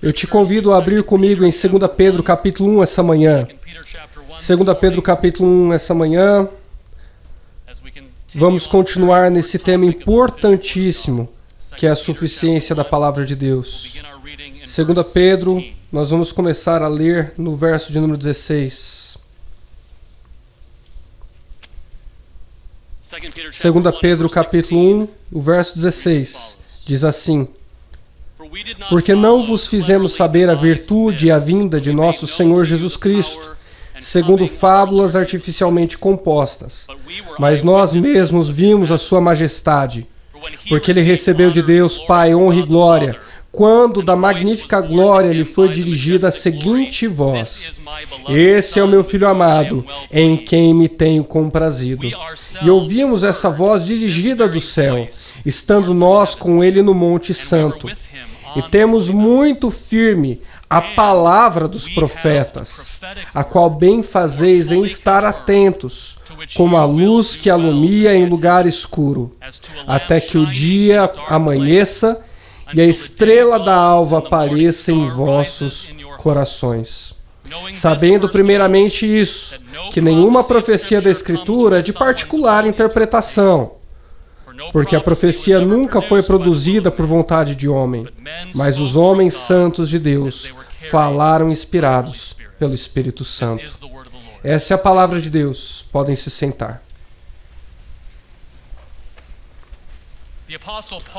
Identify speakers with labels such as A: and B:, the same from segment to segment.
A: Eu te convido a abrir comigo em 2 Pedro capítulo 1 essa manhã. 2 Pedro capítulo 1 essa manhã. Vamos continuar nesse tema importantíssimo, que é a suficiência da palavra de Deus. 2 Pedro, nós vamos começar a ler no verso de número 16. 2 Pedro capítulo 1, o verso 16, diz assim: Porque não vos fizemos saber a virtude e a vinda de nosso Senhor Jesus Cristo, segundo fábulas artificialmente compostas, mas nós mesmos vimos a sua majestade, porque ele recebeu de Deus Pai honra e glória, quando da magnífica glória lhe foi dirigida a seguinte voz: Esse é o meu Filho amado, em quem me tenho comprazido. E ouvimos essa voz dirigida do céu, estando nós com ele no Monte Santo. E temos muito firme a palavra dos profetas, a qual bem fazeis em estar atentos, como a luz que alumia em lugar escuro, até que o dia amanheça e a estrela da alva apareça em vossos corações. Sabendo primeiramente isso, que nenhuma profecia da Escritura é de particular interpretação, porque a profecia nunca foi produzida por vontade de homem, mas os homens santos de Deus falaram inspirados pelo Espírito Santo. Essa é a palavra de Deus. Podem se sentar.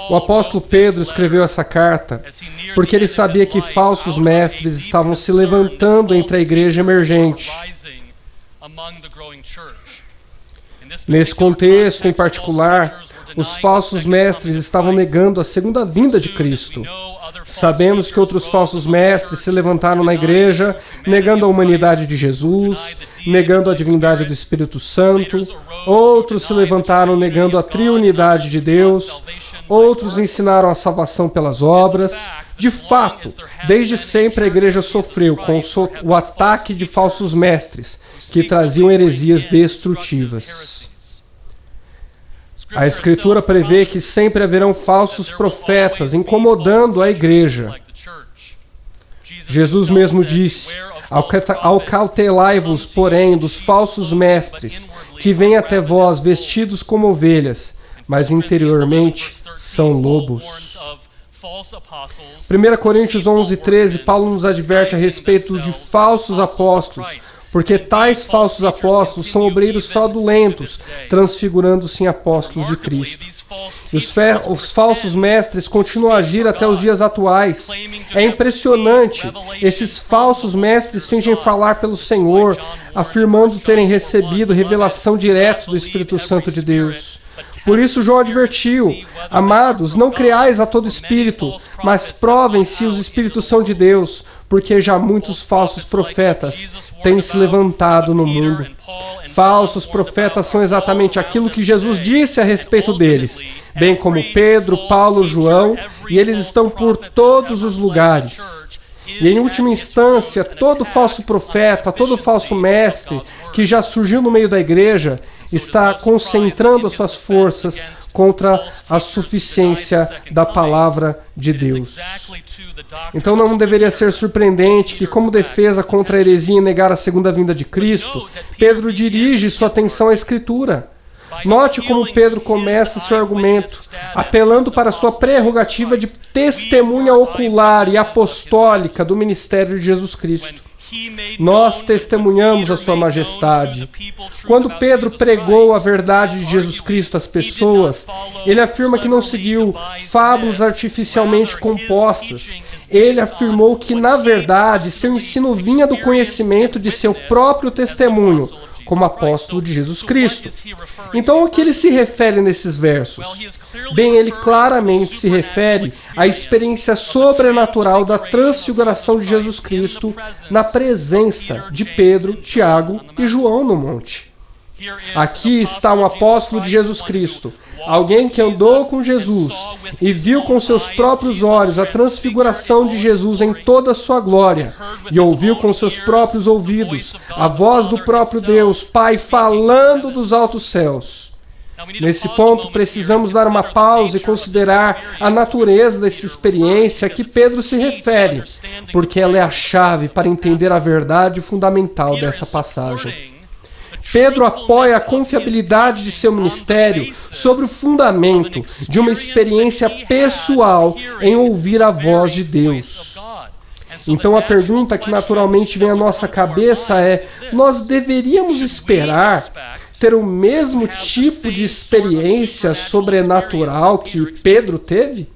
A: O apóstolo Pedro escreveu essa carta porque ele sabia que falsos mestres estavam se levantando entre a igreja emergente. Nesse contexto em particular, os falsos mestres estavam negando a segunda vinda de Cristo. Sabemos que outros falsos mestres se levantaram na igreja, negando a humanidade de Jesus, negando a divindade do Espírito Santo. Outros se levantaram negando a triunidade de Deus. Outros ensinaram a salvação pelas obras. De fato, desde sempre a igreja sofreu com o ataque de falsos mestres, que traziam heresias destrutivas. A Escritura prevê que sempre haverão falsos profetas incomodando a igreja. Jesus mesmo disse: Acautelai-vos, porém, dos falsos mestres, que vêm até vós vestidos como ovelhas, mas interiormente são lobos. 1 Coríntios 11:13, Paulo nos adverte a respeito de falsos apóstolos, porque tais falsos apóstolos são obreiros fraudulentos, transfigurando-se em apóstolos de Cristo. E os falsos mestres continuam a agir até os dias atuais. É impressionante. Esses falsos mestres fingem falar pelo Senhor, afirmando terem recebido revelação direta do Espírito Santo de Deus. Por isso João advertiu: Amados, não creais a todo espírito, mas provem se os espíritos são de Deus, porque já muitos falsos profetas têm se levantado no mundo. Falsos profetas são exatamente aquilo que Jesus disse a respeito deles, bem como Pedro, Paulo, João, e eles estão por todos os lugares. E em última instância, todo falso profeta, todo falso mestre que já surgiu no meio da igreja está concentrando as suas forças contra a suficiência da palavra de Deus. Então não deveria ser surpreendente que, como defesa contra a heresia em negar a segunda vinda de Cristo, Pedro dirige sua atenção à Escritura. Note como Pedro começa seu argumento, apelando para sua prerrogativa de testemunha ocular e apostólica do ministério de Jesus Cristo. Nós testemunhamos a sua majestade. Quando Pedro pregou a verdade de Jesus Cristo às pessoas, ele afirma que não seguiu fábulas artificialmente compostas. Ele afirmou que, na verdade, seu ensino vinha do conhecimento de seu próprio testemunho, como apóstolo de Jesus Cristo. Então, a que ele se refere nesses versos? Bem, ele claramente se refere à experiência sobrenatural da transfiguração de Jesus Cristo na presença de Pedro, Tiago e João no monte. Aqui está um apóstolo de Jesus Cristo, alguém que andou com Jesus e viu com seus próprios olhos a transfiguração de Jesus em toda a sua glória, e ouviu com seus próprios ouvidos a voz do próprio Deus, Pai, falando dos altos céus. Nesse ponto, precisamos dar uma pausa e considerar a natureza dessa experiência a que Pedro se refere, porque ela é a chave para entender a verdade fundamental dessa passagem. Pedro apoia a confiabilidade de seu ministério sobre o fundamento de uma experiência pessoal em ouvir a voz de Deus. Então a pergunta que naturalmente vem à nossa cabeça é: nós deveríamos esperar ter o mesmo tipo de experiência sobrenatural que Pedro teve?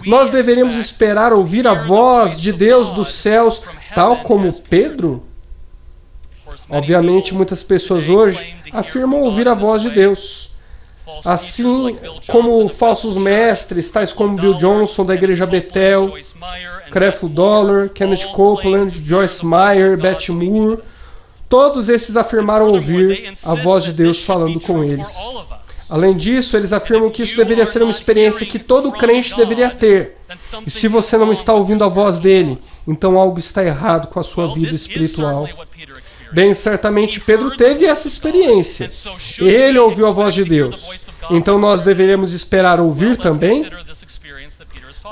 A: Nós deveríamos esperar ouvir a voz de Deus dos céus tal como Pedro? Obviamente, muitas pessoas hoje afirmam ouvir a voz de Deus. Assim como falsos mestres, tais como Bill Johnson, da Igreja Bethel, Creflo Dollar, Kenneth Copeland, Joyce Meyer, Beth Moore, todos esses afirmaram ouvir a voz de Deus falando com eles. Além disso, eles afirmam que isso deveria ser uma experiência que todo crente deveria ter. E se você não está ouvindo a voz dele, então algo está errado com a sua vida espiritual. Bem, certamente Pedro teve essa experiência. Ele ouviu a voz de Deus. Então nós deveríamos esperar ouvir também?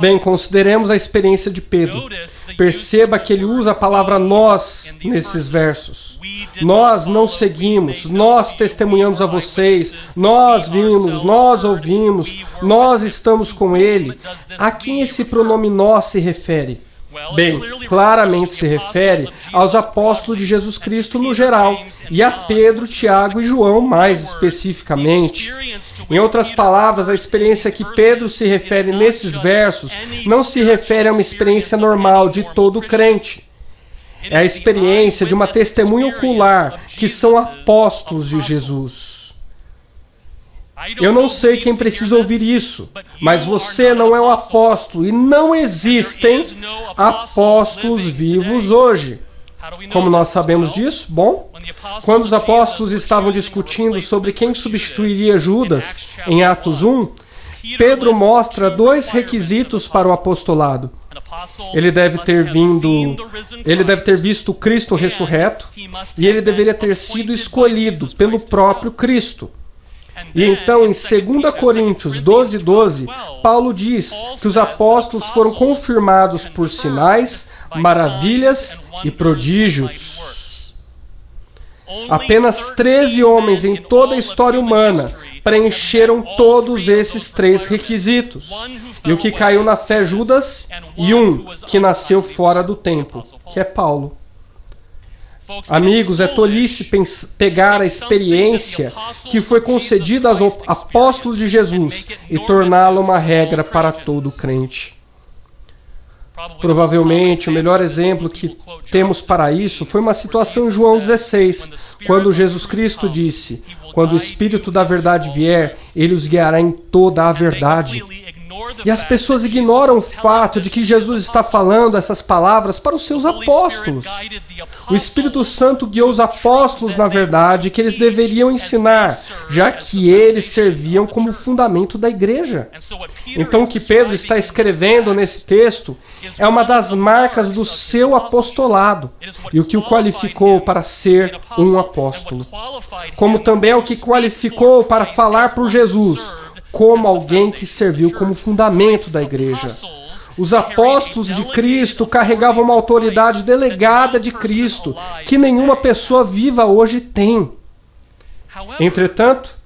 A: Bem, consideremos a experiência de Pedro. Perceba que ele usa a palavra nós nesses versos. Nós não seguimos, nós testemunhamos a vocês, nós vimos, nós ouvimos, nós estamos com ele. A quem esse pronome nós se refere? Bem, claramente se refere aos apóstolos de Jesus Cristo no geral, e a Pedro, Tiago e João mais especificamente. Em outras palavras, a experiência que Pedro se refere nesses versos não se refere a uma experiência normal de todo crente. É a experiência de uma testemunha ocular, que são apóstolos de Jesus. Eu não sei quem precisa ouvir isso, mas você não é um apóstolo e não existem apóstolos vivos hoje. Como nós sabemos disso? Bom, quando os apóstolos estavam discutindo sobre quem substituiria Judas em Atos 1, Pedro mostra 2 requisitos para o apostolado. Ele deve ter visto Cristo ressurreto e ele deveria ter sido escolhido pelo próprio Cristo. E então, em 2 Coríntios 12:12, Paulo diz que os apóstolos foram confirmados por sinais, maravilhas e prodígios. Apenas 13 homens em toda a história humana preencheram todos esses 3 requisitos. E o que caiu na fé, Judas, e um que nasceu fora do templo, que é Paulo. Amigos, é tolice pegar a experiência que foi concedida aos apóstolos de Jesus e torná-la uma regra para todo crente. Provavelmente, o melhor exemplo que temos para isso foi uma situação em João 16, quando Jesus Cristo disse: "Quando o Espírito da verdade vier, ele os guiará em toda a verdade." E as pessoas ignoram o fato de que Jesus está falando essas palavras para os seus apóstolos. O Espírito Santo guiou os apóstolos na verdade que eles deveriam ensinar, já que eles serviam como fundamento da igreja. Então o que Pedro está escrevendo nesse texto é uma das marcas do seu apostolado e o que o qualificou para ser um apóstolo. Como também é o que qualificou para falar por Jesus, como alguém que serviu como fundamento da igreja. Os apóstolos de Cristo carregavam uma autoridade delegada de Cristo, que nenhuma pessoa viva hoje tem. Entretanto,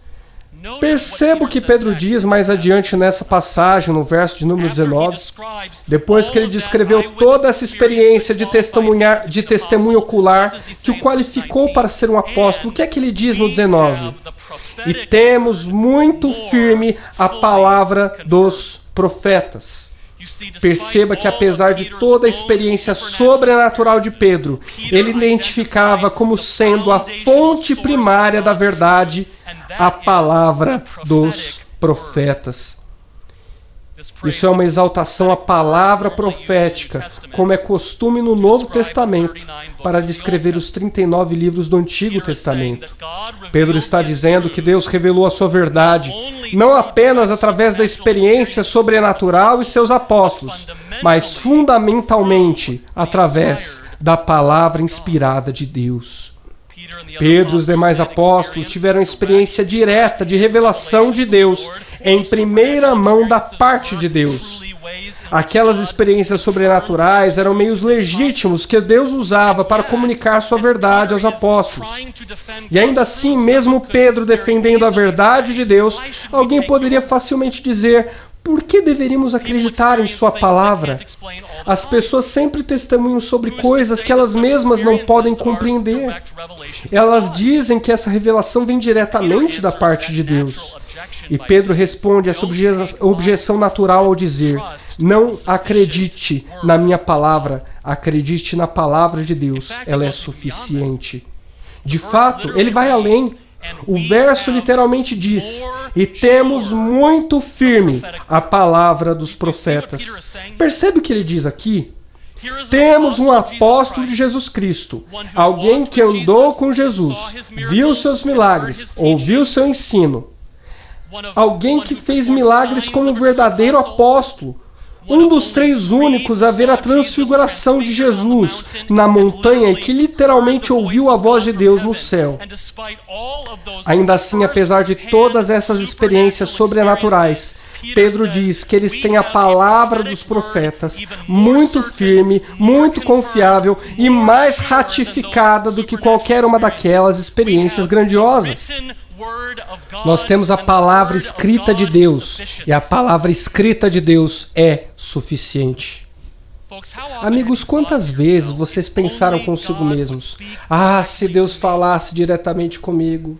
A: perceba o que Pedro diz mais adiante nessa passagem, no verso de número 19. Depois que ele descreveu toda essa experiência de testemunho ocular que o qualificou para ser um apóstolo, o que é que ele diz no 19? E temos muito firme a palavra dos profetas. Perceba que apesar de toda a experiência sobrenatural de Pedro, ele identificava como sendo a fonte primária da verdade a palavra dos profetas. Isso é uma exaltação à palavra profética, como é costume no Novo Testamento, para descrever os 39 livros do Antigo Testamento. Pedro está dizendo que Deus revelou a sua verdade, não apenas através da experiência sobrenatural e seus apóstolos, mas fundamentalmente através da palavra inspirada de Deus. Pedro e os demais apóstolos tiveram experiência direta de revelação de Deus em primeira mão da parte de Deus. Aquelas experiências sobrenaturais eram meios legítimos que Deus usava para comunicar sua verdade aos apóstolos. E ainda assim, mesmo Pedro defendendo a verdade de Deus, alguém poderia facilmente dizer: por que deveríamos acreditar em sua palavra? As pessoas sempre testemunham sobre coisas que elas mesmas não podem compreender. Elas dizem que essa revelação vem diretamente da parte de Deus. E Pedro responde essa objeção natural ao dizer: não acredite na minha palavra, acredite na palavra de Deus, ela é suficiente. De fato, ele vai além. O verso literalmente diz: e temos muito firme a palavra dos profetas. Percebe o que ele diz aqui? Temos um apóstolo de Jesus Cristo, alguém que andou com Jesus, viu seus milagres, ouviu seu ensino. Alguém que fez milagres como um verdadeiro apóstolo. Um dos três únicos a ver a transfiguração de Jesus na montanha e que literalmente ouviu a voz de Deus no céu. Ainda assim, apesar de todas essas experiências sobrenaturais, Pedro diz que eles têm a palavra dos profetas muito firme, muito confiável e mais ratificada do que qualquer uma daquelas experiências grandiosas. Nós temos a palavra escrita de Deus, e a palavra escrita de Deus é suficiente. Amigos, quantas vezes vocês pensaram consigo mesmos: ah, se Deus falasse diretamente comigo.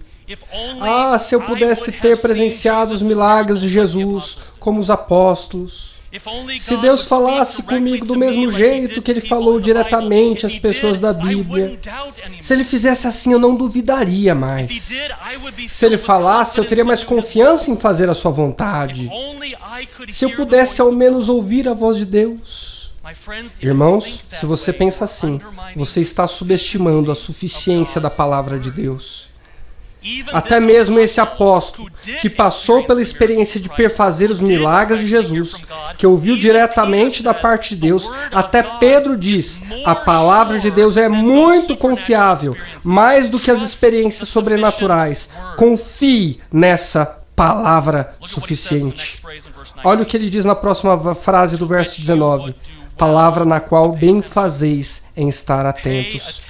A: Ah, se eu pudesse ter presenciado os milagres de Jesus, como os apóstolos. Se Deus falasse comigo do mesmo jeito que Ele falou diretamente às pessoas da Bíblia. Se Ele fizesse assim, eu não duvidaria mais. Se Ele falasse, eu teria mais confiança em fazer a sua vontade. Se eu pudesse ao menos ouvir a voz de Deus. Irmãos, se você pensa assim, você está subestimando a suficiência da palavra de Deus. Até mesmo esse apóstolo, que passou pela experiência de perfazer os milagres de Jesus, que ouviu diretamente da parte de Deus, até Pedro diz: a palavra de Deus é muito confiável, mais do que as experiências sobrenaturais. Confie nessa palavra suficiente. Olha o que ele diz na próxima frase do verso 19. Palavra na qual bem fazeis em estar atentos.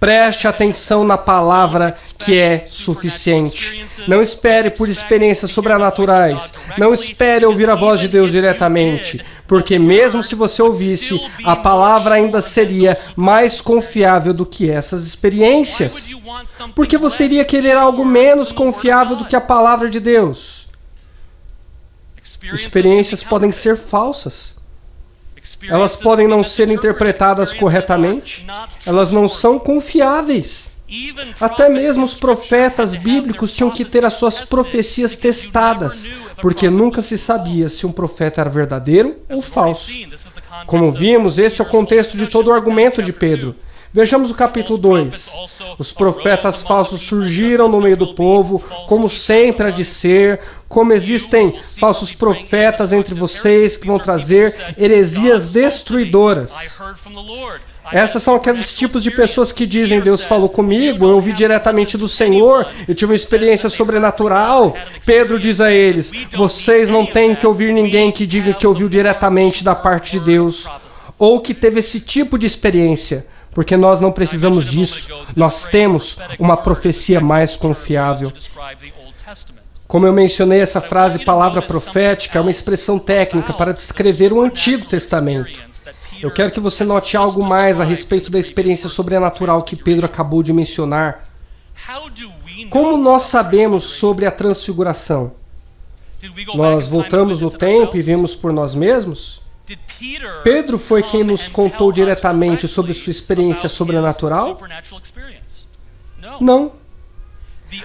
A: Preste atenção na palavra que é suficiente. Não espere por experiências sobrenaturais. Não espere ouvir a voz de Deus diretamente, porque mesmo se você ouvisse, a palavra ainda seria mais confiável do que essas experiências. Porque você iria querer algo menos confiável do que a palavra de Deus. Experiências podem ser falsas. Elas podem não ser interpretadas corretamente. Elas não são confiáveis. Até mesmo os profetas bíblicos tinham que ter as suas profecias testadas, porque nunca se sabia se um profeta era verdadeiro ou falso. Como vimos, esse é o contexto de todo o argumento de Pedro. Vejamos o capítulo 2. Os profetas falsos surgiram no meio do povo, como sempre há de ser, como existem falsos profetas entre vocês que vão trazer heresias destruidoras. Essas são aqueles tipos de pessoas que dizem: Deus falou comigo, eu ouvi diretamente do Senhor, eu tive uma experiência sobrenatural. Pedro diz a eles: vocês não têm que ouvir ninguém que diga que ouviu diretamente da parte de Deus, ou que teve esse tipo de experiência. Porque nós não precisamos disso. Nós temos uma profecia mais confiável. Como eu mencionei, essa frase palavra profética é uma expressão técnica para descrever o Antigo Testamento. Eu quero que você note algo mais a respeito da experiência sobrenatural que Pedro acabou de mencionar. Como nós sabemos sobre a transfiguração? Nós voltamos no tempo e vimos por nós mesmos? Pedro foi quem nos contou diretamente sobre sua experiência sobrenatural? Não.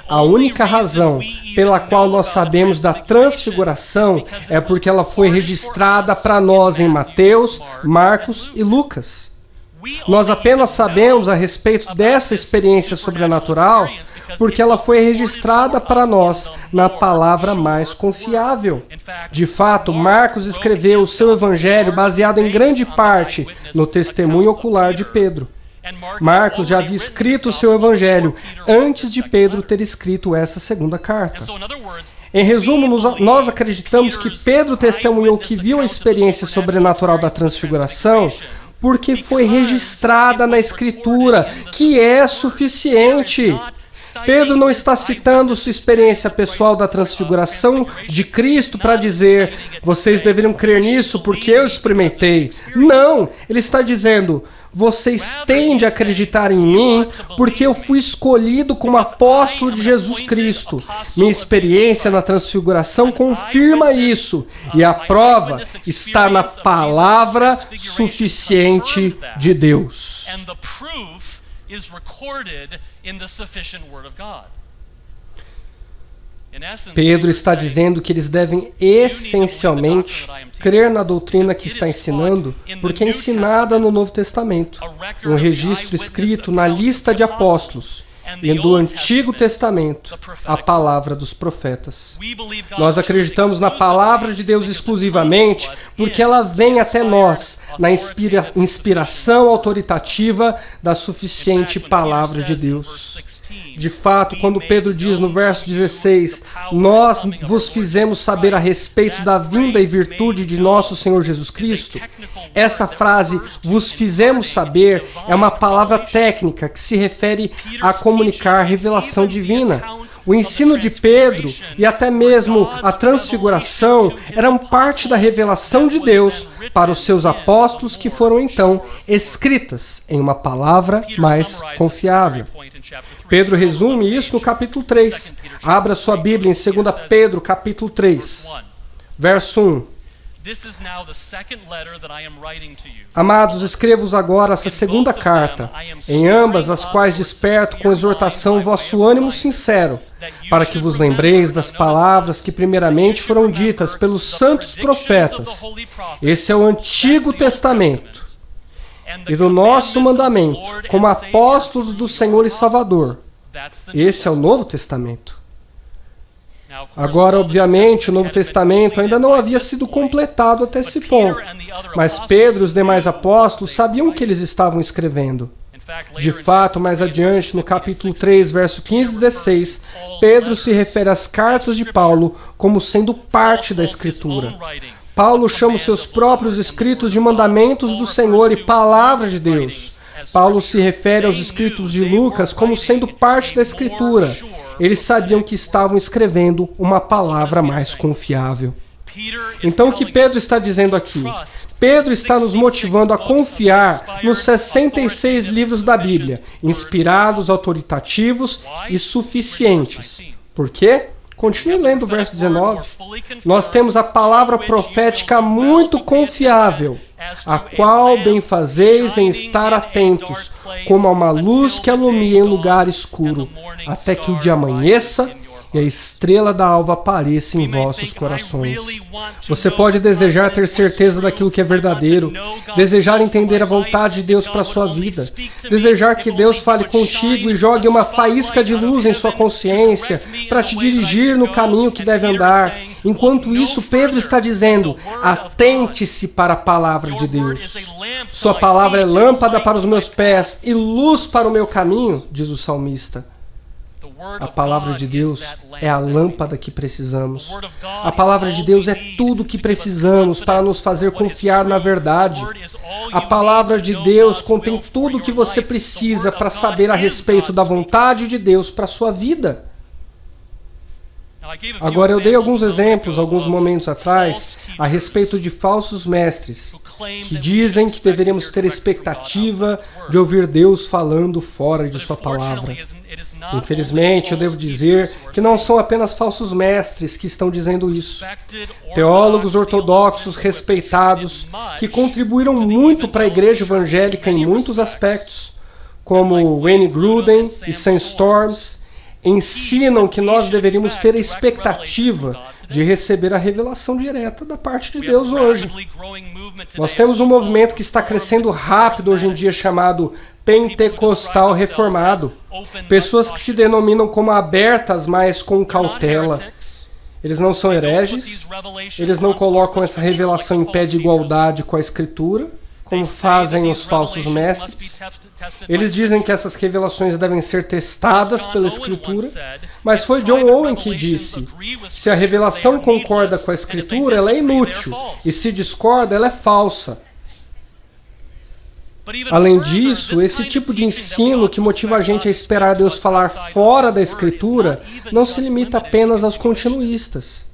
A: A única razão pela qual nós sabemos da transfiguração é porque ela foi registrada para nós em Mateus, Marcos e Lucas. Nós apenas sabemos a respeito dessa experiência sobrenatural porque ela foi registrada para nós na palavra mais confiável. De fato, Marcos escreveu o seu evangelho baseado em grande parte no testemunho ocular de Pedro. Marcos já havia escrito o seu evangelho antes de Pedro ter escrito essa segunda carta. Em resumo, nós acreditamos que Pedro testemunhou que viu a experiência sobrenatural da transfiguração porque foi registrada na Escritura, que é suficiente. Pedro não está citando sua experiência pessoal da transfiguração de Cristo para dizer, vocês deveriam crer nisso porque eu experimentei. Não, ele está dizendo, vocês têm de acreditar em mim porque eu fui escolhido como apóstolo de Jesus Cristo. Minha experiência na transfiguração confirma isso. E a prova está na palavra suficiente de Deus. Pedro está dizendo que eles devem essencialmente crer na doutrina que está ensinando, porque é ensinada no Novo Testamento, um registro escrito na lista de apóstolos, e do Antigo Testamento, a palavra dos profetas. Nós acreditamos na palavra de Deus exclusivamente porque ela vem até nós na inspiração autoritativa da suficiente palavra de Deus. De fato, quando Pedro diz no verso 16, nós vos fizemos saber a respeito da vinda e virtude de nosso Senhor Jesus Cristo, essa frase, vos fizemos saber, é uma palavra técnica que se refere a comunicar revelação divina. O ensino de Pedro e até mesmo a transfiguração eram parte da revelação de Deus para os seus apóstolos que foram então escritas em uma palavra mais confiável. Pedro resume isso no capítulo 3. Abra sua Bíblia em 2 Pedro, capítulo 3, verso 1. Amados, escrevo-vos agora essa segunda carta, em ambas as quais desperto com exortação vosso ânimo sincero, para que vos lembreis das palavras que primeiramente foram ditas pelos santos profetas. Esse é o Antigo Testamento. E do nosso mandamento, como apóstolos do Senhor e Salvador. Esse é o Novo Testamento. Agora, obviamente, o Novo Testamento ainda não havia sido completado até esse ponto, mas Pedro e os demais apóstolos sabiam o que eles estavam escrevendo. De fato, mais adiante, no capítulo 3, verso 15 e 16, Pedro se refere às cartas de Paulo como sendo parte da Escritura. Paulo chama os seus próprios escritos de mandamentos do Senhor e palavra de Deus. Paulo se refere aos escritos de Lucas como sendo parte da Escritura. Eles sabiam que estavam escrevendo uma palavra mais confiável. Então, o que Pedro está dizendo aqui? Pedro está nos motivando a confiar nos 66 livros da Bíblia, inspirados, autoritativos e suficientes. Por quê? Continue lendo o verso 19. Nós temos a palavra profética muito confiável, a qual bem fazeis em estar atentos, como a uma luz que alumia em lugar escuro, até que o dia amanheça e a estrela da alva apareça em vossos corações. Você pode desejar ter certeza daquilo que é verdadeiro, desejar entender a vontade de Deus para a sua vida, desejar que Deus fale contigo e jogue uma faísca de luz em sua consciência para te dirigir no caminho que deve andar. Enquanto isso, Pedro está dizendo, atente-se para a palavra de Deus. Sua palavra é lâmpada para os meus pés e luz para o meu caminho, diz o salmista. A palavra de Deus é a lâmpada que precisamos. A palavra de Deus é tudo o que precisamos para nos fazer confiar na verdade. A palavra de Deus contém tudo o que você precisa para saber a respeito da vontade de Deus para a sua vida. Agora, eu dei alguns exemplos, alguns momentos atrás, a respeito de falsos mestres, que dizem que deveríamos ter expectativa de ouvir Deus falando fora de sua palavra. Infelizmente, eu devo dizer que não são apenas falsos mestres que estão dizendo isso. Teólogos ortodoxos respeitados que contribuíram muito para a igreja evangélica em muitos aspectos, como Wayne Grudem e Sam Storms, ensinam que nós deveríamos ter a expectativa de receber a revelação direta da parte de Deus hoje. Nós temos um movimento que está crescendo rápido hoje em dia chamado pentecostal reformado. Pessoas que se denominam como abertas, mas com cautela. Eles não são hereges, eles não colocam essa revelação em pé de igualdade com a Escritura, como fazem os falsos mestres. Eles dizem que essas revelações devem ser testadas pela Escritura, mas foi John Owen que disse: se a revelação concorda com a Escritura, ela é inútil, e se discorda, ela é falsa. Além disso, esse tipo de ensino que motiva a gente a esperar Deus falar fora da Escritura não se limita apenas aos continuistas.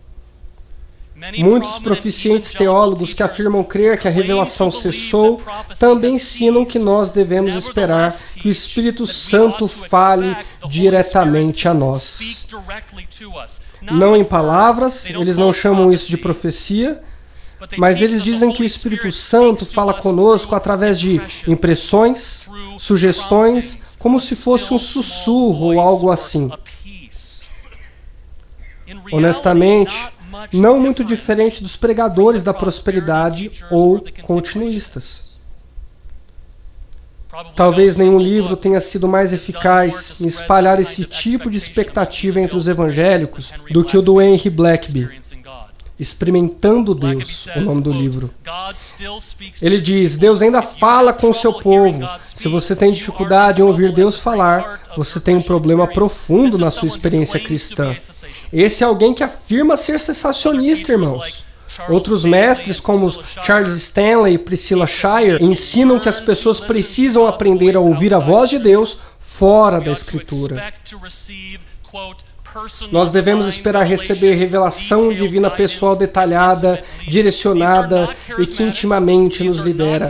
A: Muitos proficientes teólogos que afirmam crer que a revelação cessou também ensinam que nós devemos esperar que o Espírito Santo fale diretamente a nós. Não em palavras, eles não chamam isso de profecia, mas eles dizem que o Espírito Santo fala conosco através de impressões, sugestões, como se fosse um sussurro ou algo assim. Honestamente, não muito diferente dos pregadores da prosperidade ou continuistas. Talvez nenhum livro tenha sido mais eficaz em espalhar esse tipo de expectativa entre os evangélicos do que o do Henry Blackaby, Experimentando Deus, o nome do livro. Ele diz: Deus ainda fala com o seu povo. Se você tem dificuldade em ouvir Deus falar, você tem um problema profundo na sua experiência cristã. Esse é alguém que afirma ser cessacionista, irmãos. Outros mestres, como Charles Stanley e Priscilla Shirer, ensinam que as pessoas precisam aprender a ouvir a voz de Deus fora da Escritura. Nós devemos esperar receber revelação divina pessoal detalhada, direcionada e que intimamente nos lidera.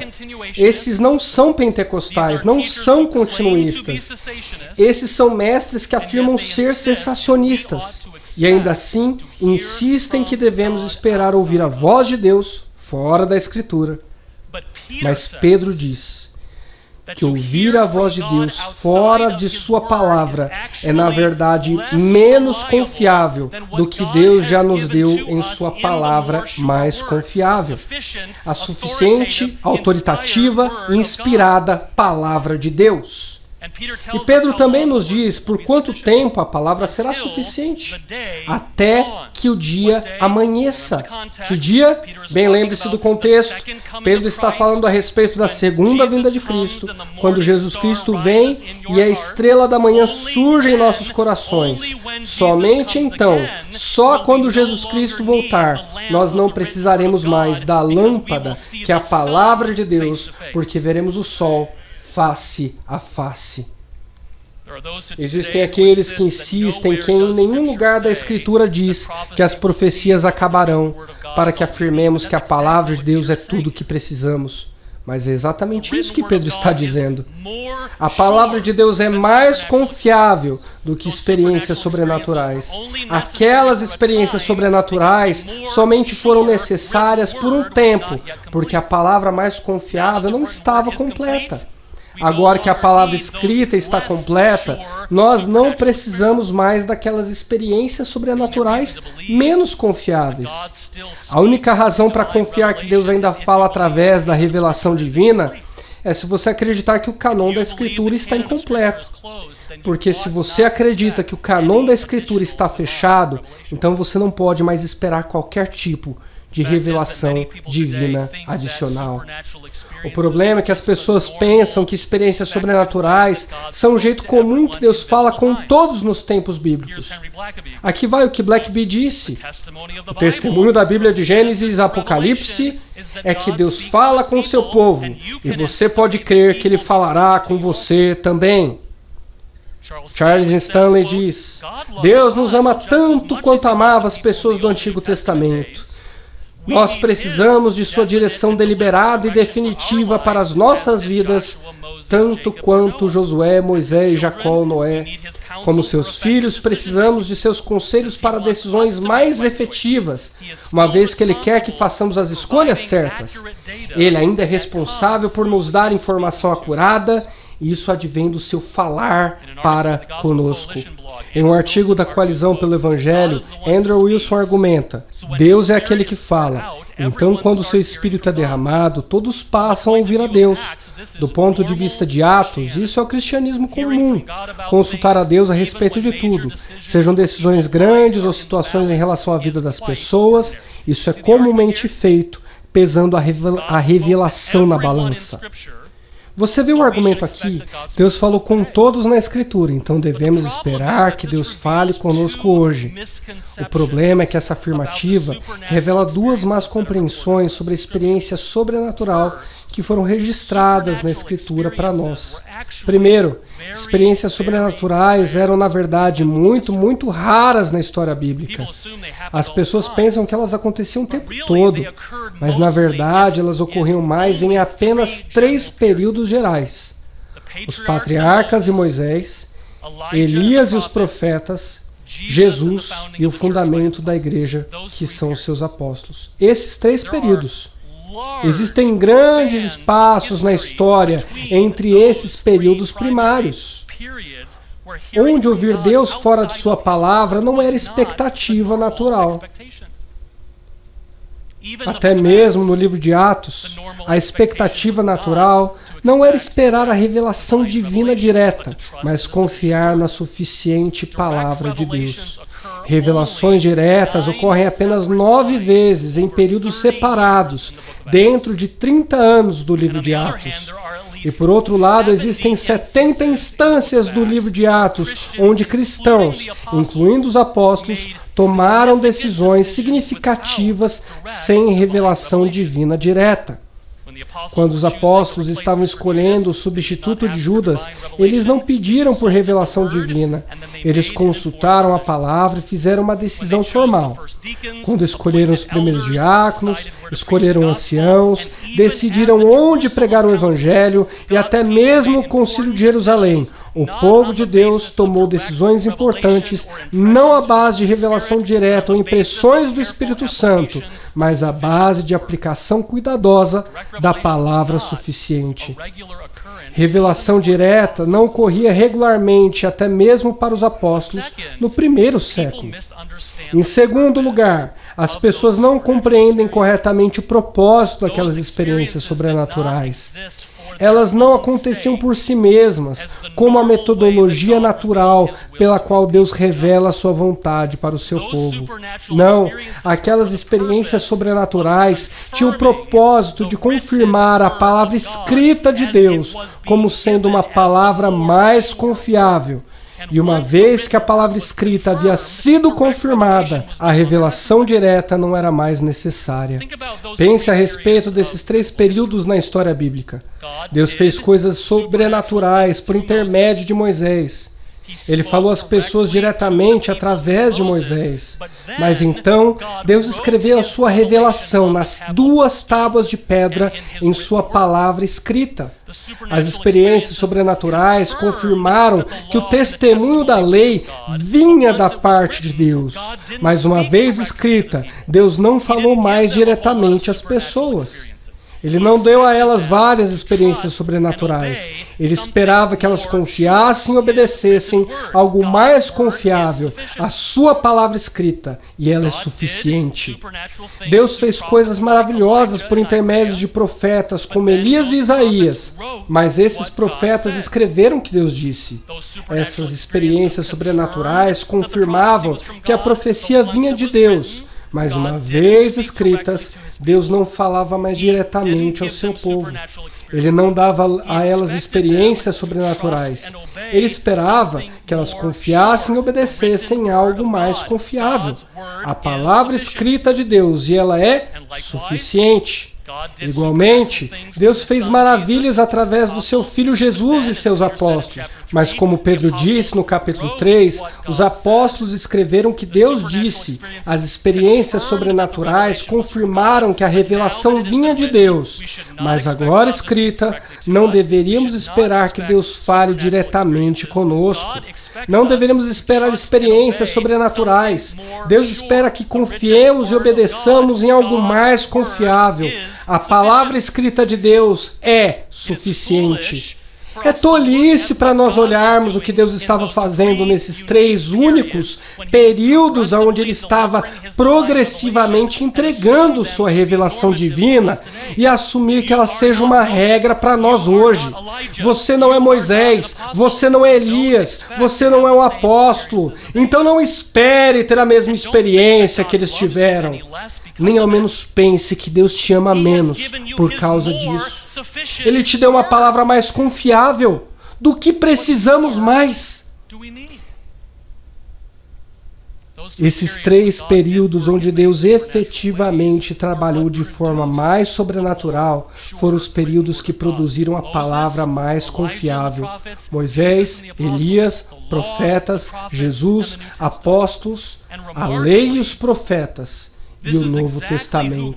A: Esses não são pentecostais, não são continuistas. Esses são mestres que afirmam ser cessacionistas e ainda assim insistem que devemos esperar ouvir a voz de Deus fora da Escritura. Mas Pedro diz que ouvir a voz de Deus fora de sua palavra é, na verdade, menos confiável do que Deus já nos deu em sua palavra mais confiável. A suficiente, autoritativa e inspirada palavra de Deus. E Pedro também nos diz por quanto tempo a palavra será suficiente. Até que o dia amanheça. Que dia? Bem, lembre-se do contexto. Pedro está falando a respeito da segunda vinda de Cristo, quando Jesus Cristo vem e a estrela da manhã surge em nossos corações. Somente então, só quando Jesus Cristo voltar, nós não precisaremos mais da lâmpada, que é a palavra de Deus, porque veremos o sol face a face. Existem aqueles que insistem que em nenhum lugar da Escritura diz que as profecias acabarão, para que afirmemos que a palavra de Deus é tudo o que precisamos. Mas é exatamente isso que Pedro está dizendo. A palavra de Deus é mais confiável do que experiências sobrenaturais. Aquelas experiências sobrenaturais somente foram necessárias por um tempo, porque a palavra mais confiável não estava completa. Agora que a palavra escrita está completa, nós não precisamos mais daquelas experiências sobrenaturais menos confiáveis. A única razão para confiar que Deus ainda fala através da revelação divina é se você acreditar que o cânon da Escritura está incompleto. Porque se você acredita que o cânon da Escritura está fechado, então você não pode mais esperar qualquer tipo de revelação divina adicional. O problema é que as pessoas pensam que experiências sobrenaturais são um jeito comum que Deus fala com todos nos tempos bíblicos. Aqui vai o que Blackaby disse. O testemunho da Bíblia de Gênesis e Apocalipse é que Deus fala com o seu povo, e você pode crer que Ele falará com você também. Charles Stanley diz: Deus nos ama tanto quanto amava as pessoas do Antigo Testamento. Nós precisamos de sua direção deliberada e definitiva para as nossas vidas, tanto quanto Josué, Moisés, Jacó, Noé. Como seus filhos, precisamos de seus conselhos para decisões mais efetivas, uma vez que Ele quer que façamos as escolhas certas. Ele ainda é responsável por nos dar informação acurada, e isso advém do seu falar para conosco. Em um artigo da Coalizão pelo Evangelho, Andrew Wilson argumenta: Deus é aquele que fala. Então, quando o seu Espírito é derramado, todos passam a ouvir a Deus. Do ponto de vista de Atos, isso é o cristianismo comum. Consultar a Deus a respeito de tudo, sejam decisões grandes ou situações em relação à vida das pessoas, isso é comumente feito, pesando a revelação na balança. Você vê o argumento aqui? Deus falou com todos na Escritura, então devemos esperar que Deus fale conosco hoje. O problema é que essa afirmativa revela duas más compreensões sobre a experiência sobrenatural que foram registradas na Escritura para nós. Primeiro, experiências sobrenaturais eram, na verdade, muito raras na história bíblica. As pessoas pensam que elas aconteciam o tempo todo, mas, na verdade, elas ocorriam mais em apenas 3 períodos gerais: os patriarcas e Moisés, Elias e os profetas, Jesus e o fundamento da igreja, que são os seus apóstolos. Esses 3 períodos. Existem grandes espaços na história entre esses períodos primários, onde ouvir Deus fora de sua palavra não era expectativa natural. Até mesmo no livro de Atos, a expectativa natural não era esperar a revelação divina direta, mas confiar na suficiente palavra de Deus. Revelações diretas ocorrem apenas 9 vezes em períodos separados, dentro de 30 anos do livro de Atos. E por outro lado, existem 70 instâncias do livro de Atos, onde cristãos, incluindo os apóstolos, tomaram decisões significativas sem revelação divina direta. Quando os apóstolos estavam escolhendo o substituto de Judas, eles não pediram por revelação divina. Eles consultaram a palavra e fizeram uma decisão formal. Quando escolheram os primeiros diáconos, escolheram anciãos, decidiram onde pregar o evangelho e até mesmo o Concílio de Jerusalém, o povo de Deus tomou decisões importantes não à base de revelação direta ou impressões do Espírito Santo, mas à base de aplicação cuidadosa da palavra suficiente. Revelação direta não ocorria regularmente, até mesmo para os apóstolos, no primeiro século. Em segundo lugar, as pessoas não compreendem corretamente o propósito daquelas experiências sobrenaturais. Elas não aconteciam por si mesmas, como a metodologia natural pela qual Deus revela a sua vontade para o seu povo. Não, aquelas experiências sobrenaturais tinham o propósito de confirmar a palavra escrita de Deus como sendo uma palavra mais confiável. E uma vez que a palavra escrita havia sido confirmada, a revelação direta não era mais necessária. Pense a respeito desses 3 períodos na história bíblica. Deus fez coisas sobrenaturais por intermédio de Moisés. Ele falou às pessoas diretamente através de Moisés. Mas então, Deus escreveu a sua revelação nas 2 tábuas de pedra em sua palavra escrita. As experiências sobrenaturais confirmaram que o testemunho da lei vinha da parte de Deus. Mas uma vez escrita, Deus não falou mais diretamente às pessoas. Ele não deu a elas várias experiências sobrenaturais. Ele esperava que elas confiassem e obedecessem algo mais confiável, a sua palavra escrita, e ela é suficiente. Deus fez coisas maravilhosas por intermédio de profetas como Elias e Isaías, mas esses profetas escreveram o que Deus disse. Essas experiências sobrenaturais confirmavam que a profecia vinha de Deus. Mas uma vez escritas, Deus não falava mais diretamente ao seu povo. Ele não dava a elas experiências sobrenaturais. Ele esperava que elas confiassem e obedecessem a algo mais confiável, a palavra escrita de Deus, e ela é suficiente. Igualmente, Deus fez maravilhas através do seu Filho Jesus e seus apóstolos. Mas como Pedro disse no capítulo 3, os apóstolos escreveram que Deus disse. As experiências sobrenaturais confirmaram que a revelação vinha de Deus. Mas agora escrita, não deveríamos esperar que Deus fale diretamente conosco. Não deveríamos esperar experiências sobrenaturais. Deus espera que confiemos e obedeçamos em algo mais confiável. A palavra escrita de Deus é suficiente. É tolice para nós olharmos o que Deus estava fazendo nesses 3 únicos períodos onde Ele estava progressivamente entregando sua revelação divina e assumir que ela seja uma regra para nós hoje. Você não é Moisés, você não é Elias, você não é um apóstolo, então não espere ter a mesma experiência que eles tiveram. Nem ao menos pense que Deus te ama menos por causa disso. Ele te deu uma palavra mais confiável. Do que precisamos mais? Esses 3 períodos onde Deus efetivamente trabalhou de forma mais sobrenatural foram os períodos que produziram a palavra mais confiável. Moisés, Elias, profetas, Jesus, apóstolos, a lei e os profetas e o Novo Testamento.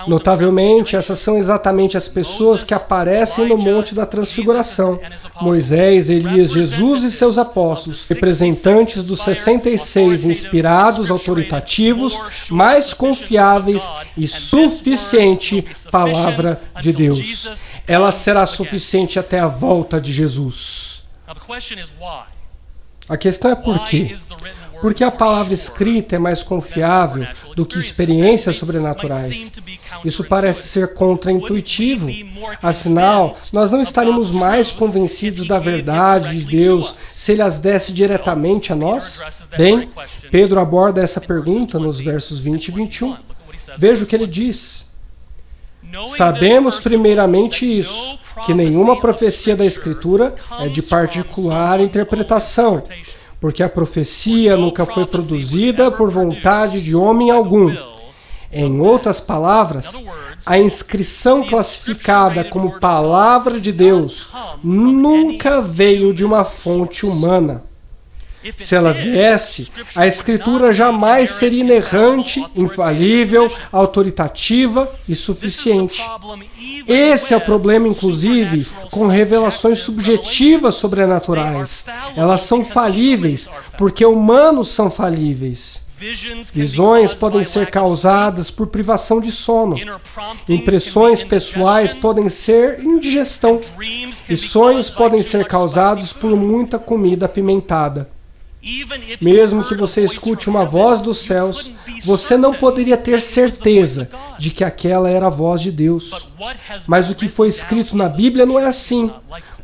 A: Notavelmente, essas são exatamente as pessoas que aparecem no Monte da Transfiguração. Moisés, Elias, Jesus e seus apóstolos, representantes dos 66 inspirados, autoritativos, mais confiáveis e suficiente Palavra de Deus. Ela será suficiente até a volta de Jesus. A questão é por quê? Porque a palavra escrita é mais confiável do que experiências sobrenaturais. Isso parece ser contraintuitivo. Afinal, nós não estaríamos mais convencidos da verdade de Deus se Ele as desse diretamente a nós? Bem, Pedro aborda essa pergunta nos versos 20 e 21. Veja o que ele diz. Sabemos primeiramente isso, que nenhuma profecia da Escritura é de particular interpretação, porque a profecia nunca foi produzida por vontade de homem algum. Em outras palavras, a inscrição classificada como Palavra de Deus nunca veio de uma fonte humana. Se ela viesse, a Escritura jamais seria inerrante, infalível, autoritativa e suficiente. Esse é o problema, inclusive, com revelações subjetivas sobrenaturais. Elas são falíveis, porque humanos são falíveis. Visões podem ser causadas por privação de sono. Impressões pessoais podem ser indigestão. E sonhos podem ser causados por muita comida apimentada. Mesmo que você escute uma voz dos céus, você não poderia ter certeza de que aquela era a voz de Deus. Mas o que foi escrito na Bíblia não é assim,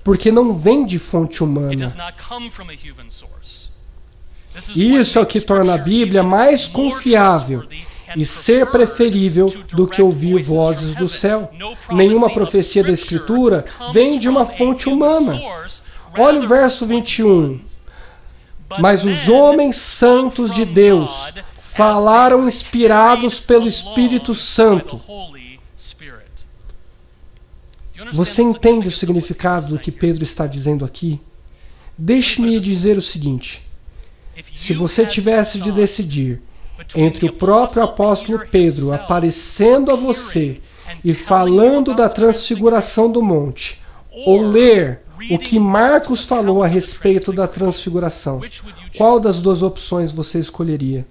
A: porque não vem de fonte humana. Isso é o que torna a Bíblia mais confiável e ser preferível do que ouvir vozes do céu. Nenhuma profecia da Escritura vem de uma fonte humana. Olha o verso 21. Mas os homens santos de Deus falaram inspirados pelo Espírito Santo. Você entende o significado do que Pedro está dizendo aqui? Deixe-me dizer o seguinte. Se você tivesse de decidir entre o próprio apóstolo Pedro aparecendo a você e falando da transfiguração do monte, ou ler o que Marcos falou a respeito da transfiguração, qual das duas opções você escolheria?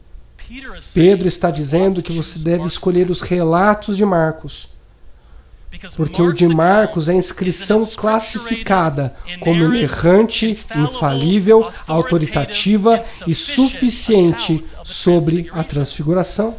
A: Pedro está dizendo que você deve escolher os relatos de Marcos, porque o de Marcos é a inscrição classificada como inerrante, infalível, autoritativa e suficiente sobre a transfiguração.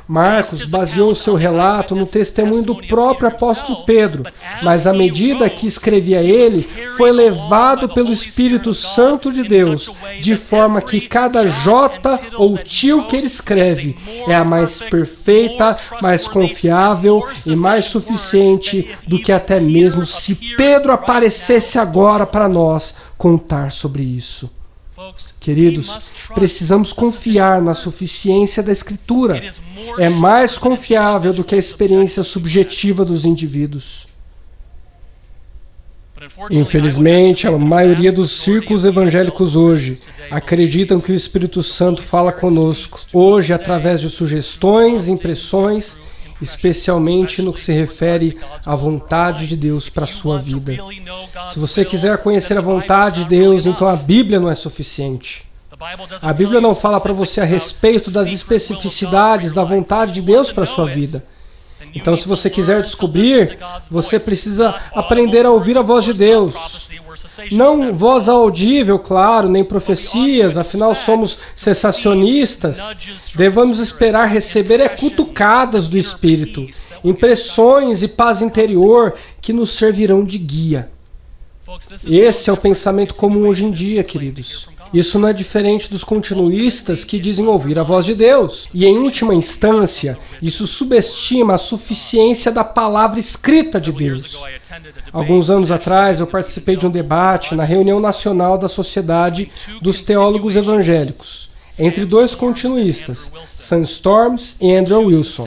A: Marcos baseou seu relato no testemunho do próprio apóstolo Pedro, mas à medida que escrevia ele, foi levado pelo Espírito Santo de Deus, de forma que cada jota ou tio que ele escreve é a mais perfeita, mais confiável e mais suficiente do que até mesmo se Pedro aparecesse agora para nós contar sobre isso. Queridos, precisamos confiar na suficiência da Escritura. É mais confiável do que a experiência subjetiva dos indivíduos. Infelizmente, a maioria dos círculos evangélicos hoje acreditam que o Espírito Santo fala conosco, hoje através de sugestões, impressões, especialmente no que se refere à vontade de Deus para a sua vida. Se você quiser conhecer a vontade de Deus, então a Bíblia não é suficiente. A Bíblia não fala para você a respeito das especificidades da vontade de Deus para a sua vida. Então, se você quiser descobrir, você precisa aprender a ouvir a voz de Deus. Não voz audível, claro, nem profecias, afinal somos cessacionistas. Devemos esperar receber cutucadas do Espírito, impressões e paz interior que nos servirão de guia. Esse é o pensamento comum hoje em dia, queridos. Isso não é diferente dos continuistas que dizem ouvir a voz de Deus. E em última instância, isso subestima a suficiência da palavra escrita de Deus. Alguns anos atrás, eu participei de um debate na reunião nacional da Sociedade dos Teólogos Evangélicos, entre dois continuistas, Sam Storms e Andrew Wilson,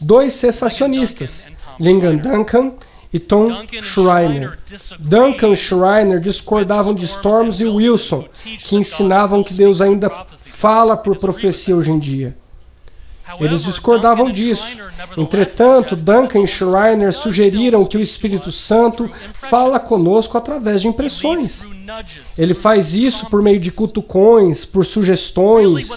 A: dois cessacionistas, Ligon Duncan e Tom Schreiner. Duncan e Schreiner discordavam de Storms e Wilson, que ensinavam que Deus ainda fala por profecia hoje em dia. Eles discordavam disso. Entretanto, Duncan e Schreiner sugeriram que o Espírito Santo fala conosco através de impressões. Ele faz isso por meio de cutucões, por sugestões.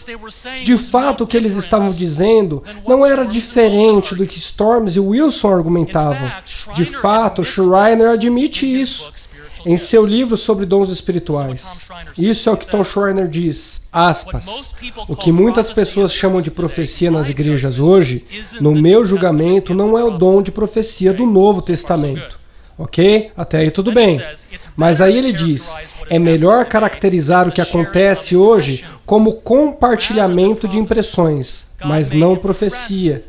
A: De fato, o que eles estavam dizendo não era diferente do que Storms e Wilson argumentavam. De fato, Schreiner admite isso em seu livro sobre dons espirituais. Isso é o que Tom Schreiner diz, aspas, o que muitas pessoas chamam de profecia nas igrejas hoje, no meu julgamento, não é o dom de profecia do Novo Testamento. Ok? Até aí tudo bem. Mas aí ele diz, é melhor caracterizar o que acontece hoje como compartilhamento de impressões, mas não profecia.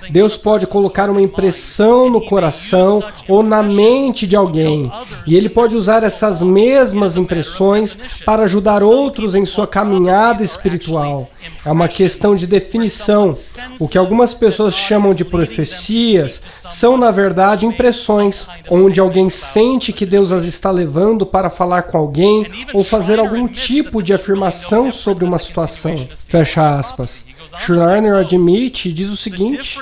A: Deus pode colocar uma impressão no coração ou na mente de alguém, e Ele pode usar essas mesmas impressões para ajudar outros em sua caminhada espiritual. É uma questão de definição. O que algumas pessoas chamam de profecias são, na verdade, impressões, onde alguém sente que Deus as está levando para falar com alguém ou fazer algum tipo de afirmação sobre uma situação. Fecha aspas. Schreiner admite e diz o seguinte,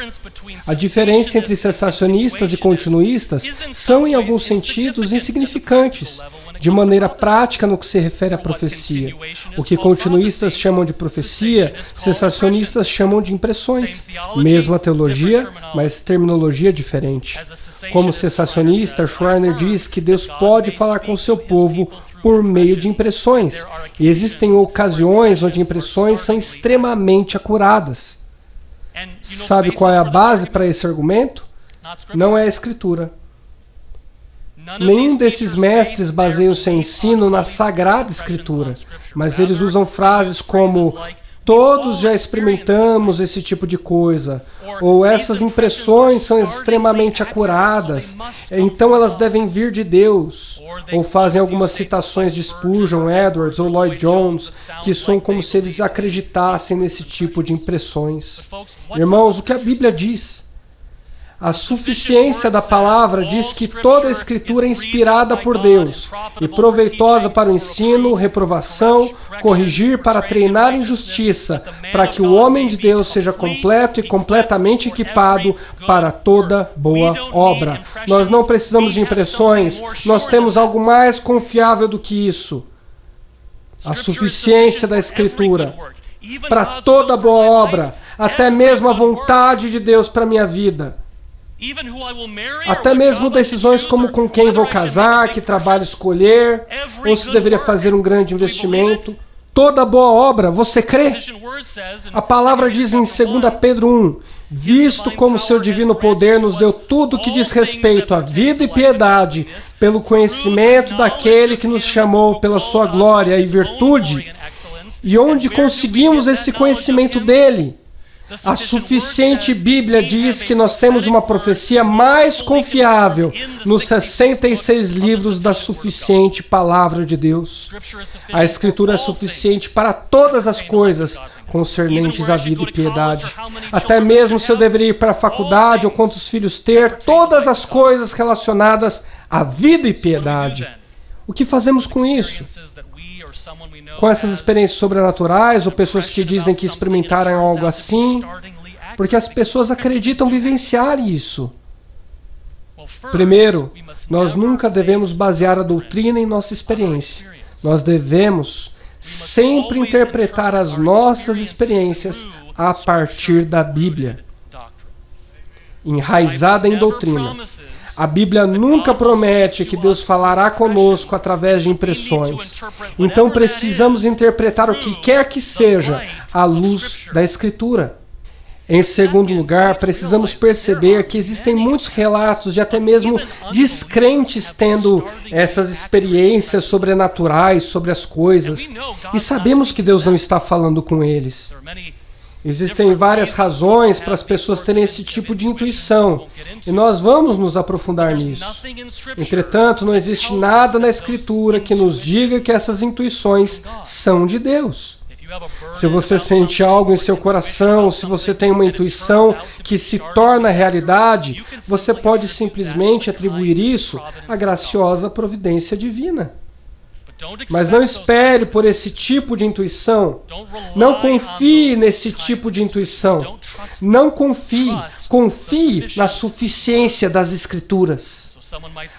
A: a diferença entre cessacionistas e continuistas são, em alguns sentidos, insignificantes, de maneira prática no que se refere à profecia. O que continuistas chamam de profecia, cessacionistas chamam de impressões. Mesma teologia, mas terminologia diferente. Como cessacionista, Schreiner diz que Deus pode falar com seu povo por meio de impressões. E existem ocasiões onde impressões são extremamente acuradas. Sabe qual é a base para esse argumento? Não é a Escritura. Nenhum desses mestres baseia o seu ensino na Sagrada Escritura, mas eles usam frases como todos já experimentamos esse tipo de coisa, ou essas impressões são extremamente acuradas, então elas devem vir de Deus. Ou fazem algumas citações de Spurgeon, Edwards ou Lloyd Jones, que são como se eles acreditassem nesse tipo de impressões. Irmãos, o que a Bíblia diz? A suficiência da palavra diz que toda a Escritura é inspirada por Deus e proveitosa para o ensino, reprovação, corrigir, para treinar em justiça, para que o homem de Deus seja completo e completamente equipado para toda boa obra. Nós não precisamos de impressões, nós temos algo mais confiável do que isso. A suficiência da Escritura para toda boa obra, até mesmo a vontade de Deus para a minha vida. Até mesmo decisões como com quem vou casar, que trabalho escolher, ou se deveria fazer um grande investimento. Toda boa obra, você crê? A palavra diz em 2 Pedro 1, visto como seu divino poder nos deu tudo que diz respeito à vida e piedade, pelo conhecimento daquele que nos chamou pela sua glória e virtude, e onde conseguimos esse conhecimento dele? A suficiente Bíblia diz que nós temos uma profecia mais confiável nos 66 livros da suficiente Palavra de Deus. A Escritura é suficiente para todas as coisas concernentes à vida e piedade. Até mesmo se eu deveria ir para a faculdade ou quantos filhos ter, todas as coisas relacionadas à vida e piedade. O que fazemos com isso? Com essas experiências sobrenaturais ou pessoas que dizem que experimentaram algo assim, porque as pessoas acreditam vivenciar isso. Primeiro, nós nunca devemos basear a doutrina em nossa experiência. Nós devemos sempre interpretar as nossas experiências a partir da Bíblia, enraizada em doutrina. A Bíblia nunca promete que Deus falará conosco através de impressões. Então precisamos interpretar o que quer que seja à luz da Escritura. Em segundo lugar, precisamos perceber que existem muitos relatos de até mesmo descrentes tendo essas experiências sobrenaturais sobre as coisas, e sabemos que Deus não está falando com eles. Existem várias razões para as pessoas terem esse tipo de intuição, e nós vamos nos aprofundar nisso. Entretanto, não existe nada na Escritura que nos diga que essas intuições são de Deus. Se você sente algo em seu coração, se você tem uma intuição que se torna realidade, você pode simplesmente atribuir isso à graciosa providência divina. Mas não espere por esse tipo de intuição. Não confie nesse tipo de intuição. Não confie. Confie na suficiência das Escrituras.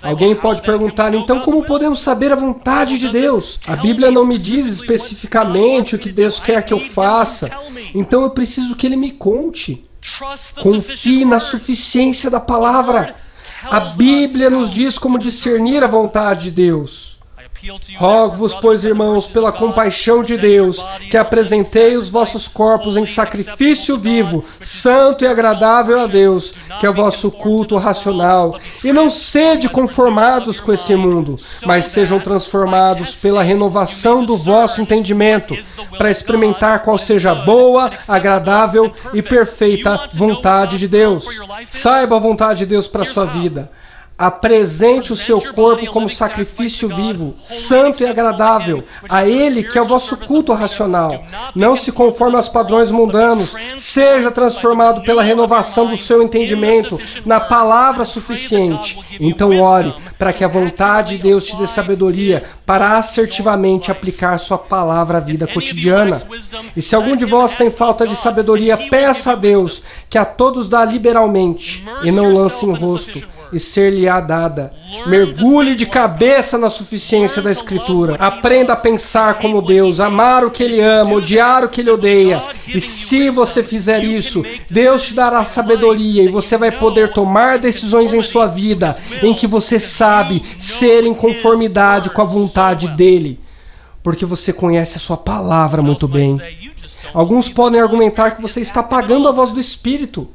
A: Alguém pode perguntar, então como podemos saber a vontade de Deus? A Bíblia não me diz especificamente o que Deus quer que eu faça, então eu preciso que Ele me conte. Confie na suficiência da palavra. A Bíblia nos diz como discernir a vontade de Deus. Rogo-vos, pois, irmãos, pela compaixão de Deus, que apresentei os vossos corpos em sacrifício vivo, santo e agradável a Deus, que é o vosso culto racional. E não sede conformados com esse mundo, mas sejam transformados pela renovação do vosso entendimento, para experimentar qual seja a boa, agradável e perfeita vontade de Deus. Saiba a vontade de Deus para a sua vida. Apresente o seu corpo como sacrifício vivo, santo e agradável, a Ele que é o vosso culto racional. Não se conforme aos padrões mundanos, seja transformado pela renovação do seu entendimento, na palavra suficiente. Então ore, para que a vontade de Deus te dê sabedoria, para assertivamente aplicar sua palavra à vida cotidiana. E se algum de vós tem falta de sabedoria, peça a Deus, que a todos dá liberalmente, e não lance em rosto, e ser-lhe-á dada. Mergulhe de cabeça na suficiência da Escritura. Aprenda a pensar como Deus, amar o que Ele ama, odiar o que Ele odeia. E se você fizer isso, Deus te dará sabedoria e você vai poder tomar decisões em sua vida em que você sabe ser em conformidade com a vontade dEle, porque você conhece a sua palavra muito bem. Alguns podem argumentar que você está apagando a voz do Espírito.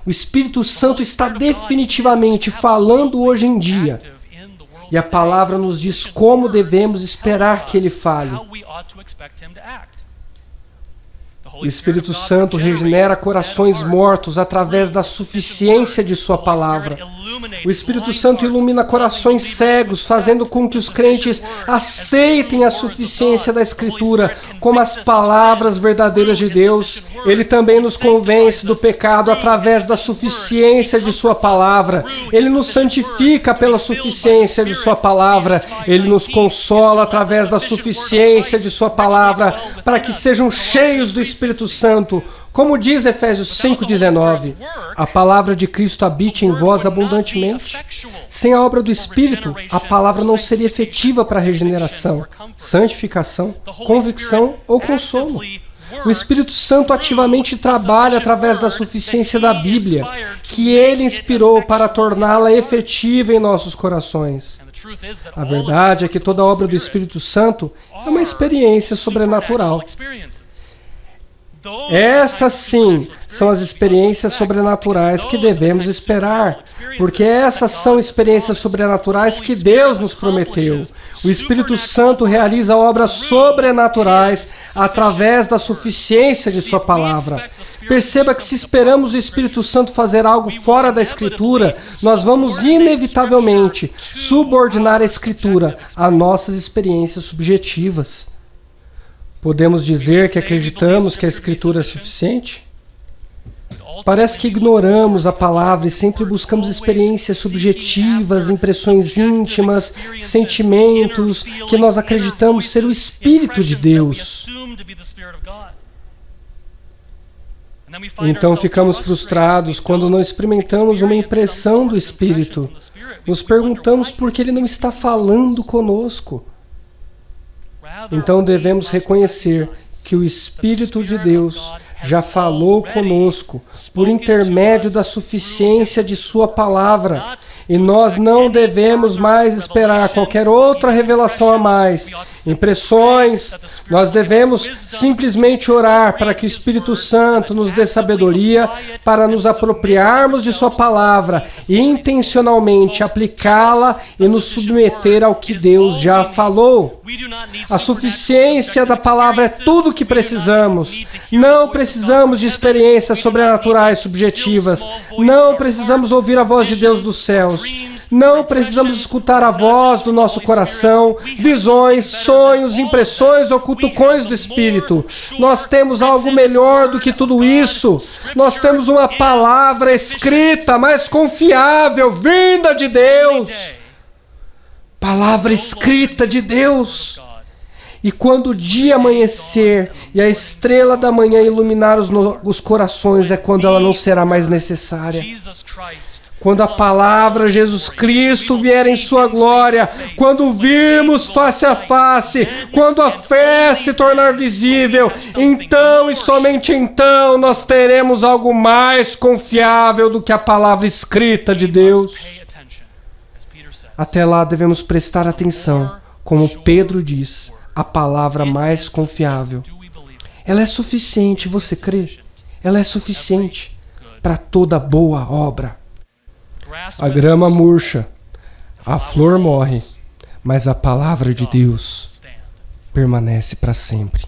A: O Espírito Santo está definitivamente falando hoje em dia. E a palavra nos diz como devemos esperar que Ele fale. O Espírito Santo regenera corações mortos através da suficiência de sua palavra. O Espírito Santo ilumina corações cegos, fazendo com que os crentes aceitem a suficiência da Escritura como as palavras verdadeiras de Deus. Ele também nos convence do pecado através da suficiência de sua palavra. Ele nos santifica pela suficiência de sua palavra. Ele nos consola através da suficiência de sua palavra, para que sejam cheios do Espírito Santo. Como diz Efésios 5,19, a palavra de Cristo habite em vós abundantemente. Sem a obra do Espírito, a palavra não seria efetiva para a regeneração, santificação, convicção ou consolo. O Espírito Santo ativamente trabalha através da suficiência da Bíblia, que Ele inspirou para torná-la efetiva em nossos corações. A verdade é que toda obra do Espírito Santo é uma experiência sobrenatural. Essas sim são as experiências sobrenaturais que devemos esperar, porque essas são experiências sobrenaturais que Deus nos prometeu. O Espírito Santo realiza obras sobrenaturais através da suficiência de sua palavra. Perceba que se esperamos o Espírito Santo fazer algo fora da Escritura, nós vamos inevitavelmente subordinar a Escritura a nossas experiências subjetivas. Podemos dizer que acreditamos que a Escritura é suficiente? Parece que ignoramos a palavra e sempre buscamos experiências subjetivas, impressões íntimas, sentimentos que nós acreditamos ser o Espírito de Deus. Então ficamos frustrados quando não experimentamos uma impressão do Espírito. Nos perguntamos por que Ele não está falando conosco. Então devemos reconhecer que o Espírito de Deus já falou conosco por intermédio da suficiência de sua palavra, e nós não devemos mais esperar qualquer outra revelação a mais, impressões. Nós devemos simplesmente orar para que o Espírito Santo nos dê sabedoria para nos apropriarmos de sua palavra e intencionalmente aplicá-la e nos submeter ao que Deus já falou. A suficiência da palavra é tudo o que precisamos. Não precisamos de experiências sobrenaturais subjetivas. Não precisamos ouvir a voz de Deus dos céus. Não precisamos escutar a voz do nosso coração, visões, sonhos, impressões ou cutucões do Espírito. Nós temos algo melhor do que tudo isso. Nós temos uma palavra escrita, mais confiável, vinda de Deus. Palavra escrita de Deus. E quando o dia amanhecer e a estrela da manhã iluminar os corações, é quando ela não será mais necessária. Quando a palavra Jesus Cristo vier em sua glória, quando virmos face a face, quando a fé se tornar visível, então e somente então nós teremos algo mais confiável do que a palavra escrita de Deus. Até lá devemos prestar atenção, como Pedro diz, a palavra mais confiável. Ela é suficiente, você crê? Ela é suficiente para toda boa obra. A grama murcha, a flor morre, mas a palavra de Deus permanece para sempre.